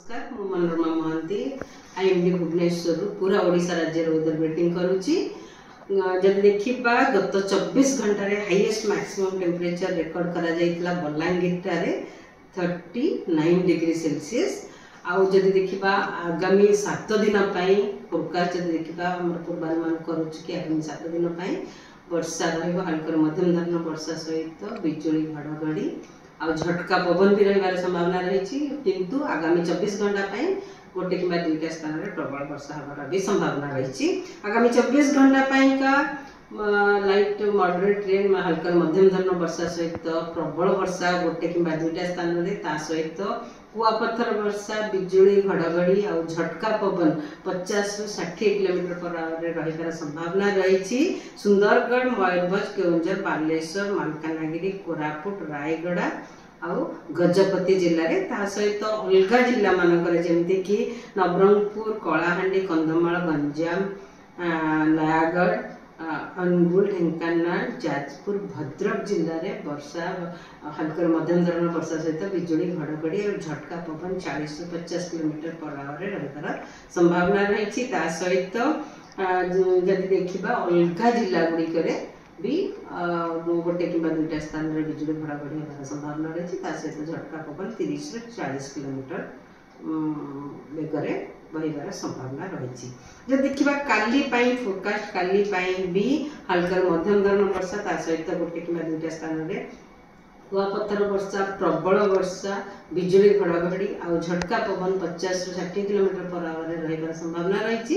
नमस्कार मु मनोरमा महांती आईएमडी भुवनेश्वर पूरा ओडिशा राज्य वेदर बुलेटिन करुच्ची। जब देखा गत 24 घंटा हाईएस्ट मैक्सिमम टेम्परेचर रेकर्ड करा बलांगीर 39 डिग्री सेल्सियस। आउ जदि देखा आगामी 7 दिन फोरकास्ट जदि देखा पूर्वानुमान करुच्ची कि आगामी 7 दिन वर्षा हल्का मध्यम धरण वर्षा सहित बिजुली घड़घड़ी आ झटका पवन भी रही संभावना रही किंतु आगामी 24 घंटा गोटे कि दुईटा स्थान में प्रबल वर्षा हमारा भी संभावना रही। आगामी 24 घंटा का लाइट मॉडरेट रेन हल्का मध्यम धरण वर्षा सहित प्रबल वर्षा गोटे कि दुईटा स्थान में सहित कुआपथर वर्षा बिजुली घड़घड़ी आ झटका पवन 50 ରୁ 60 किलोमीटर पर आवर रही संभावना रही। सुंदरगढ़ मयूरभंज केउंझर बालेश्वर मालकानगिरी कोरापुट रायगड़ा आउ गजपति जिले में ता सहित अलग जिला मानक जमती कि नवरंगपुर कलाहांडी कंधमाल गंजाम नयागढ़ अनुगुल ढेंकानाल जाजपुर भद्रक जिले में वर्षा हल्का मध्यम धरण वर्षा सहित बिजुली घड़घड़ी और झटका पवन 40 ରୁ 50 किलोमीटर पर आवर रही संभावना रही। सहित जदि देखा अलग जिला गुड़िक भी गोटे कि दुईटा स्थान में बिजुली घड़घड़ी होगा संभावना रही। सहित झटका पवन 30 ରୁ 40 किलोमीटर बेगर बहबार संभावना रही। जब देखा काली फोरकास्ट काली भी हल्का मध्यम धरण वर्षा सहित गोटे कि दुईटा स्थान में कुआपथर वर्षा प्रबल वर्षा बिजुली घड़घड़ी आ झटका पवन 50 ରୁ 60 किलोमीटर पर आवर रही संभावना रही।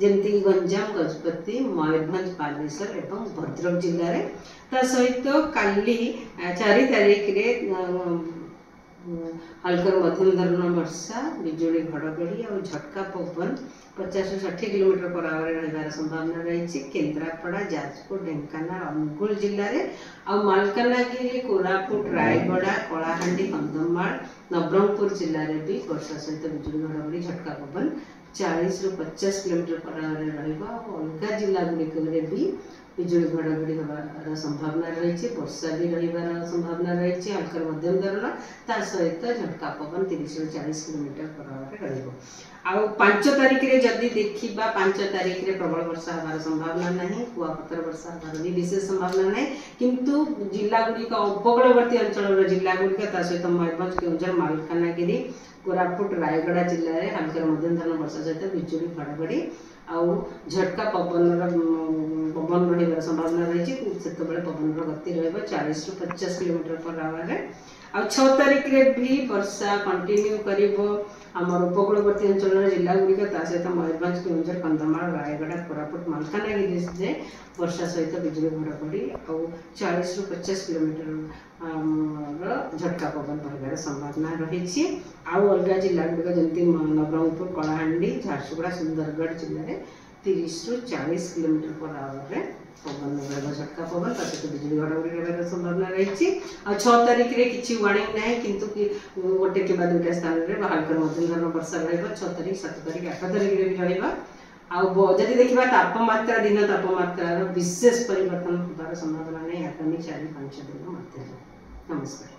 जमती गंजाम गजपति मयूरभंज बालेश्वर एवं भद्रक जिले में सहित काली 4 तारीख हल्का मध्यम धरण वर्षा बिजुली घड़घड़ी और झटका पवन 50 ରୁ 60 किलोमीटर पर आवर रही संभावना रही। केन्द्रापड़ा जाजपुर ढेंकानाल अनुगुल जिले में आ मालकानगिरी कोरापुट रायगड़ा कलाहांडी कंधमाल नवरंगपुर जिले में भी वर्षा सहित बिजुली घड़घड़ी झटका पवन 40 ରୁ 50 किलोमीटर पर आवर रही। अलग जिला गुड़िक भी बिजुली घड़घड़ी होबार संभावना रही वर्षा भी रही संभावना रही हल्का मध्यम धरण सहित झटका पवन 30 ରୁ 40 किलोमीटर पर आवर रही। आउ 5 तारीख रे जदि देखिबा 5 तारीख रे प्रबल वर्षा होबार संभावना नहीं कुआपथर वर्षा होबार भी विशेष संभावना नहीं किंतु जिला गुड़िक उपकूलवर्ती अंचल जिला गुड़िक सहित मयूरभंज केउंझर मालकानगिरी कोरापुट रायगड़ा जिले में हल्का मध्यम धरण वर्षा सहित बिजुली घड़घड़ी आउ झटका पवन रही संभावना रही। पवन गति रही 40 ରୁ 50 किलोमीटर पर आवर। आ 6 तारीख रे भी वर्षा कंटिन्यू करिवो आमर उपकूलवर्ती अंचल जिला गुड़िक सहित मयूरभंज केउंझर कंधमाल रायगड़ा कोरापुट मालकानगिरी से वर्षा सहित बिजुली घड़घड़ी और 40 ରୁ 50 किलोमीटर झटका पवन रही संभावना रही। आउ अलग जिला गुड़िक जमती नवरंगपुर कलाहांडी झारसुगुड़ा सुंदरगढ़ जिले में 30 ରୁ 40 किलोमीटर पर आवर पवन झटका पवन सहित बिजुली घड़घड़ी रही संभावना रही। 6 तारीख रे किसी वार्निंग ना किंतु गोटे कि दुईटा स्थान में हल्का मध्यम धरण वर्षा रही 6 तारीख 7 तारीख 8 तारीख भी रही। देखा तापमात्रा दिन तापमात्रा विशेष परिवर्तन होबार संभावना नहीं आगामी 4-5 दिन मध्य। नमस्कार।